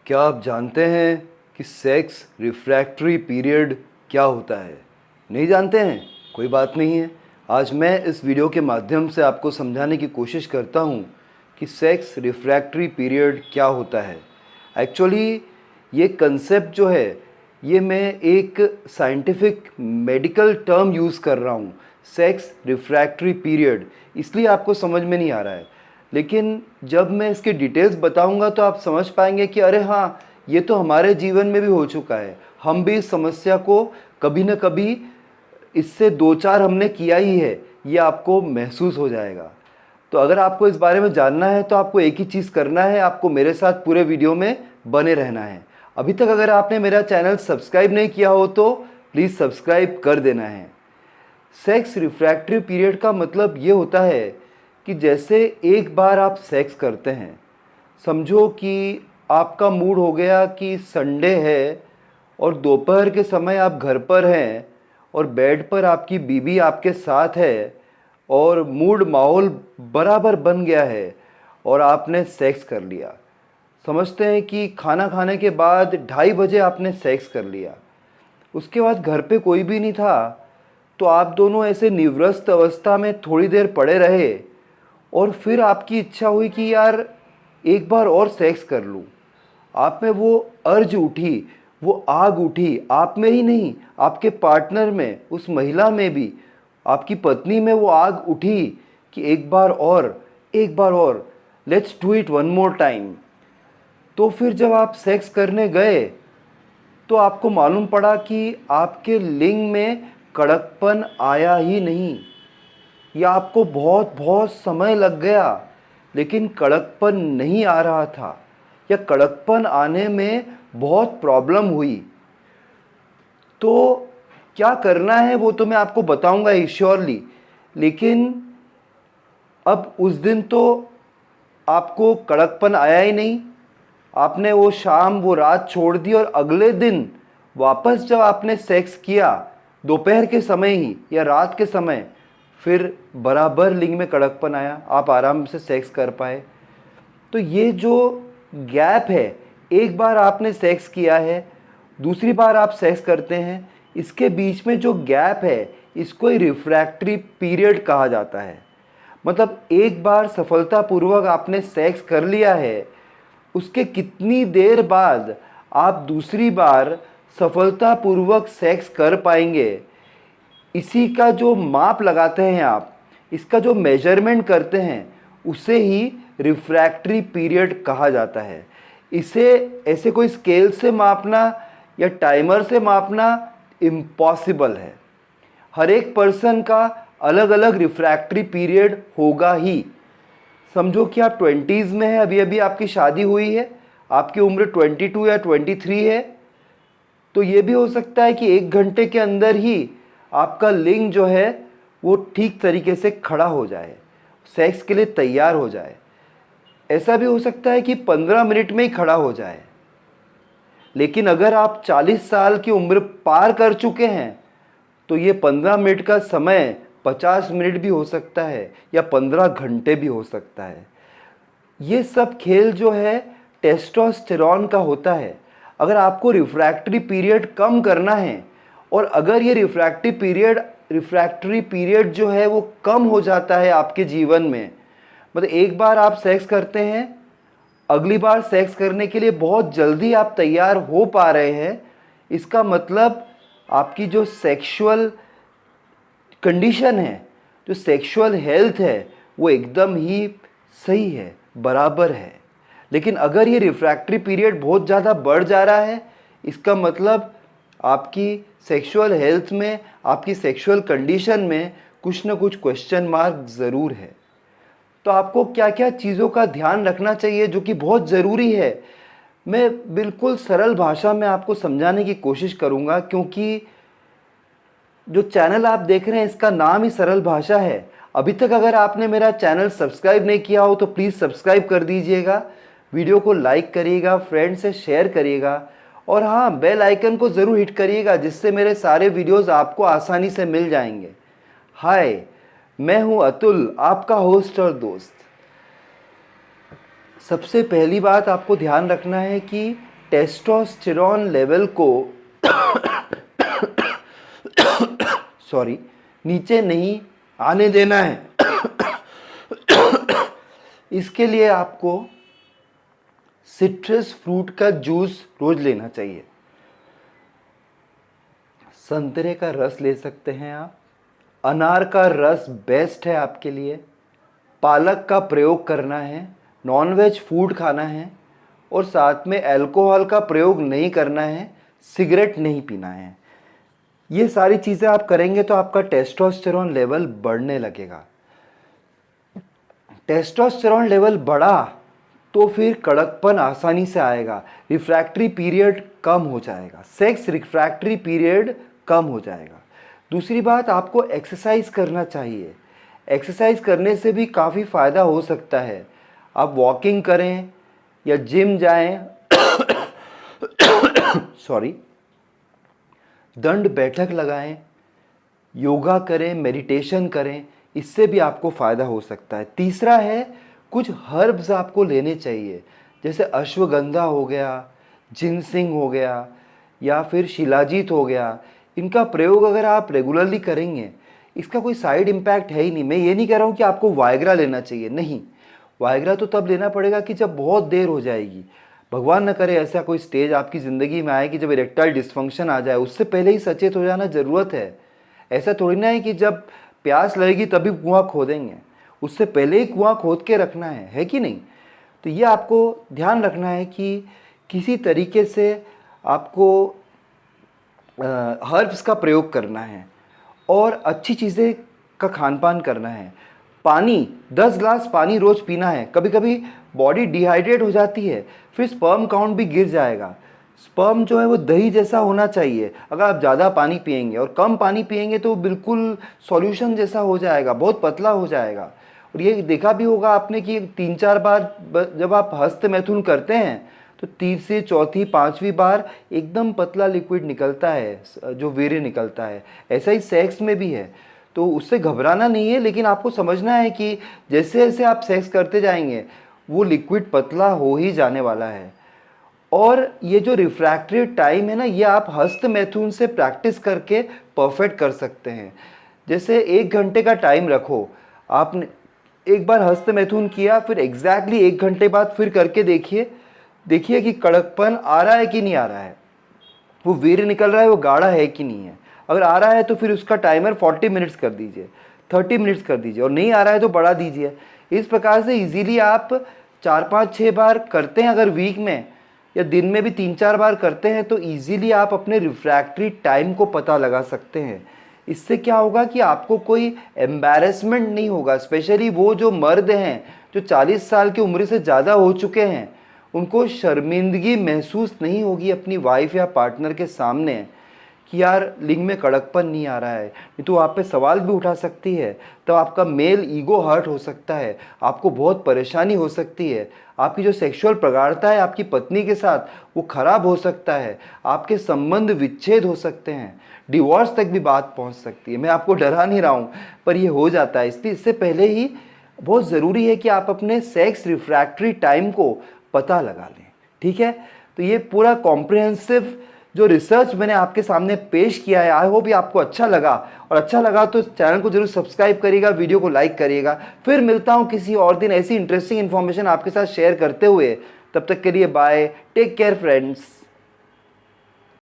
क्या आप जानते हैं कि सेक्स रिफ्रैक्टरी पीरियड क्या होता है? नहीं जानते हैं? कोई बात नहीं है। आज मैं इस वीडियो के माध्यम से आपको समझाने की कोशिश करता हूँ कि सेक्स रिफ्रैक्टरी पीरियड क्या होता है। एक्चुअली ये कंसेप्ट जो है ये मैं एक साइंटिफिक मेडिकल टर्म यूज़ कर रहा हूँ, सेक्स रिफ्रैक्टरी पीरियड, इसलिए आपको समझ में नहीं आ रहा है। लेकिन जब मैं इसके डिटेल्स बताऊंगा तो आप समझ पाएंगे कि अरे हाँ, ये तो हमारे जीवन में भी हो चुका है। हम भी इस समस्या को कभी न कभी इससे दो चार हमने किया ही है, ये आपको महसूस हो जाएगा। तो अगर आपको इस बारे में जानना है तो आपको एक ही चीज़ करना है, आपको मेरे साथ पूरे वीडियो में बने रहना है। अभी तक अगर आपने मेरा चैनल सब्सक्राइब नहीं किया हो तो प्लीज़ सब्सक्राइब कर देना है। सेक्स रिफ्रैक्टरी पीरियड का मतलब ये होता है कि जैसे एक बार आप सेक्स करते हैं, समझो कि आपका मूड हो गया कि संडे है और दोपहर के समय आप घर पर हैं और बेड पर आपकी बीवी आपके साथ है और मूड माहौल बराबर बन गया है और आपने सेक्स कर लिया। समझते हैं कि खाना खाने के बाद 2:30 बजे आपने सेक्स कर लिया। उसके बाद घर पे कोई भी नहीं था, तो आप दोनों ऐसे निवृत्त अवस्था में थोड़ी देर पड़े रहे और फिर आपकी इच्छा हुई कि यार एक बार और सेक्स कर लूँ। आप में वो अर्ज उठी, वो आग उठी, आप में ही नहीं, आपके पार्टनर में, उस महिला में भी, आपकी पत्नी में वो आग उठी कि एक बार और, let's do it one more time. तो फिर जब आप सेक्स करने गए तो आपको मालूम पड़ा कि आपके लिंग में कड़कपन आया ही नहीं, या आपको बहुत बहुत समय लग गया लेकिन कड़कपन नहीं आ रहा था, या कड़कपन आने में बहुत प्रॉब्लम हुई। तो क्या करना है वो तो मैं आपको बताऊंगा ही श्योरली, लेकिन अब उस दिन तो आपको कड़कपन आया ही नहीं। आपने वो शाम वो रात छोड़ दी और अगले दिन वापस जब आपने सेक्स किया दोपहर के समय ही या रात के समय, फिर बराबर लिंग में कड़कपन आया, आप आराम से सेक्स कर पाए। तो ये जो गैप है, एक बार आपने सेक्स किया है, दूसरी बार आप सेक्स करते हैं, इसके बीच में जो गैप है इसको ही रिफ्रैक्टरी पीरियड कहा जाता है। मतलब एक बार सफलतापूर्वक आपने सेक्स कर लिया है, उसके कितनी देर बाद आप दूसरी बार सफलतापूर्वक सेक्स कर पाएंगे, इसी का जो माप लगाते हैं आप, इसका जो मेजरमेंट करते हैं, उसे ही रिफ्रैक्टरी पीरियड कहा जाता है। इसे ऐसे कोई स्केल से मापना या टाइमर से मापना इम्पॉसिबल है। हर एक पर्सन का अलग अलग रिफ्रैक्टरी पीरियड होगा ही। समझो कि आप 20s में हैं, अभी अभी आपकी शादी हुई है, आपकी उम्र 22 या 23 है, तो ये भी हो सकता है कि 1 घंटे के अंदर ही आपका लिंग जो है वो ठीक तरीके से खड़ा हो जाए, सेक्स के लिए तैयार हो जाए। ऐसा भी हो सकता है कि 15 मिनट में ही खड़ा हो जाए। लेकिन अगर आप 40 साल की उम्र पार कर चुके हैं तो ये 15 मिनट का समय 50 मिनट भी हो सकता है या 15 घंटे भी हो सकता है। ये सब खेल जो है टेस्टोस्टेरॉन का होता है। अगर आपको रिफ्रैक्टरी पीरियड कम करना है और अगर ये रिफ्रैक्टरी पीरियड जो है वो कम हो जाता है आपके जीवन में, मतलब एक बार आप सेक्स करते हैं, अगली बार सेक्स करने के लिए बहुत जल्दी आप तैयार हो पा रहे हैं, इसका मतलब आपकी जो सेक्सुअल कंडीशन है, जो सेक्सुअल हेल्थ है, वो एकदम ही सही है, बराबर है। लेकिन अगर ये रिफ्रैक्टरी पीरियड बहुत ज़्यादा बढ़ जा रहा है, इसका मतलब आपकी सेक्सुअल हेल्थ में, आपकी सेक्सुअल कंडीशन में कुछ ना कुछ क्वेश्चन मार्क ज़रूर है। तो आपको क्या क्या चीज़ों का ध्यान रखना चाहिए जो कि बहुत ज़रूरी है, मैं बिल्कुल सरल भाषा में आपको समझाने की कोशिश करूँगा, क्योंकि जो चैनल आप देख रहे हैं इसका नाम ही सरल भाषा है। अभी तक अगर आपने मेरा चैनल सब्सक्राइब नहीं किया हो तो प्लीज़ सब्सक्राइब कर दीजिएगा, वीडियो को लाइक करिएगा, फ्रेंड से शेयर करिएगा और हाँ, बेल आइकन को ज़रूर हिट करिएगा जिससे मेरे सारे वीडियोस आपको आसानी से मिल जाएंगे। हाय, मैं हूँ अतुल, आपका होस्ट और दोस्त। सबसे पहली बात आपको ध्यान रखना है कि टेस्टोस्टेरॉन लेवल को सॉरी नीचे नहीं आने देना है। इसके लिए आपको सिट्रस फ्रूट का जूस रोज लेना चाहिए। संतरे का रस ले सकते हैं आप, अनार का रस बेस्ट है आपके लिए, पालक का प्रयोग करना है, नॉनवेज फूड खाना है और साथ में अल्कोहल का प्रयोग नहीं करना है, सिगरेट नहीं पीना है। ये सारी चीज़ें आप करेंगे तो आपका टेस्टोस्टेरॉन लेवल बढ़ने लगेगा। टेस्टोस्टेरॉन लेवल बढ़ा तो फिर कड़कपन आसानी से आएगा, रिफ्रैक्टरी पीरियड कम हो जाएगा, सेक्स रिफ्रैक्टरी पीरियड कम हो जाएगा। दूसरी बात, आपको एक्सरसाइज करना चाहिए। एक्सरसाइज करने से भी काफ़ी फ़ायदा हो सकता है। आप वॉकिंग करें या जिम जाएं सॉरी, दंड बैठक लगाएं, योगा करें, मेडिटेशन करें, इससे भी आपको फ़ायदा हो सकता है। तीसरा है, कुछ हर्ब्स आपको लेने चाहिए, जैसे अश्वगंधा हो गया, जिनसिंग हो गया या फिर शिलाजीत हो गया। इनका प्रयोग अगर आप रेगुलरली करेंगे, इसका कोई साइड इम्पैक्ट है ही नहीं। मैं ये नहीं कह रहा हूँ कि आपको वायग्रा लेना चाहिए, नहीं, वायग्रा तो तब लेना पड़ेगा कि जब बहुत देर हो जाएगी। भगवान न करे ऐसा कोई स्टेज आपकी ज़िंदगी में आए कि जब इरेक्टाइल डिस्फंक्शन आ जाए, उससे पहले ही सचेत हो जाना ज़रूरत है। ऐसा थोड़ी ना है कि जब प्यास लगेगी तभी कुआं खोदेंगे, उससे पहले ही कुआं खोद के रखना है कि नहीं। तो ये आपको ध्यान रखना है कि किसी तरीके से आपको हर्ब्स का प्रयोग करना है और अच्छी चीज़ें का खान पान करना है। पानी, 10 ग्लास पानी रोज़ पीना है। कभी कभी बॉडी डिहाइड्रेट हो जाती है, फिर स्पर्म काउंट भी गिर जाएगा। स्पर्म जो है वो दही जैसा होना चाहिए। अगर आप ज़्यादा पानी पिएंगे और कम पानी पिएंगे तो बिल्कुल सॉल्यूशन जैसा हो जाएगा, बहुत पतला हो जाएगा। और ये देखा भी होगा आपने कि 3-4 बार जब आप हस्त मैथुन करते हैं तो तीसरी, चौथी, 5वीं बार एकदम पतला लिक्विड निकलता है, जो वीर्य निकलता है। ऐसा ही सेक्स में भी है, तो उससे घबराना नहीं है, लेकिन आपको समझना है कि जैसे जैसे आप सेक्स करते जाएंगे वो लिक्विड पतला हो ही जाने वाला है। और ये जो रिफ्रैक्टरी टाइम है ना, ये आप हस्त मैथुन से प्रैक्टिस करके परफेक्ट कर सकते हैं। जैसे 1 घंटे का टाइम रखो, आपने एक बार हस्त मैथुन किया, फिर एग्जैक्टली 1 घंटे बाद फिर करके देखिए कि कड़कपन आ रहा है कि नहीं आ रहा है, वो वीर्य निकल रहा है, वो गाढ़ा है कि नहीं है। अगर आ रहा है तो फिर उसका टाइमर 40 मिनट्स कर दीजिए, 30 मिनट्स कर दीजिए, और नहीं आ रहा है तो बढ़ा दीजिए। इस प्रकार से इजीली आप 4-5-6 बार करते हैं, अगर वीक में या दिन में भी 3-4 बार करते हैं तो इजीली आप अपने रिफ्रैक्टरी टाइम को पता लगा सकते हैं। इससे क्या होगा कि आपको कोई एम्बैरेसमेंट नहीं होगा। स्पेशली वो जो मर्द हैं जो 40 साल की उम्र से ज़्यादा हो चुके हैं, उनको शर्मिंदगी महसूस नहीं होगी अपनी वाइफ या पार्टनर के सामने कि यार लिंग में कड़कपन नहीं आ रहा है। नहीं तो आप पे सवाल भी उठा सकती है, तो आपका मेल ईगो हर्ट हो सकता है, आपको बहुत परेशानी हो सकती है, आपकी जो सेक्सुअल प्रगाढ़ता है आपकी पत्नी के साथ वो खराब हो सकता है, आपके संबंध विच्छेद हो सकते हैं, डिवोर्स तक भी बात पहुंच सकती है। मैं आपको डरा नहीं रहा हूँ, पर ये हो जाता है। इसलिए इससे पहले ही बहुत ज़रूरी है कि आप अपने सेक्स रिफ्रैक्टरी टाइम को पता लगा लें, ठीक है। तो ये पूरा कॉम्प्रिहेंसिव जो रिसर्च मैंने आपके सामने पेश किया है, आई होप ये आपको अच्छा लगा, और अच्छा लगा तो चैनल को जरूर सब्सक्राइब करिएगा, वीडियो को लाइक करिएगा। फिर मिलता हूँ किसी और दिन ऐसी इंटरेस्टिंग इन्फॉर्मेशन आपके साथ शेयर करते हुए। तब तक के लिए बाय, टेक केयर फ्रेंड्स।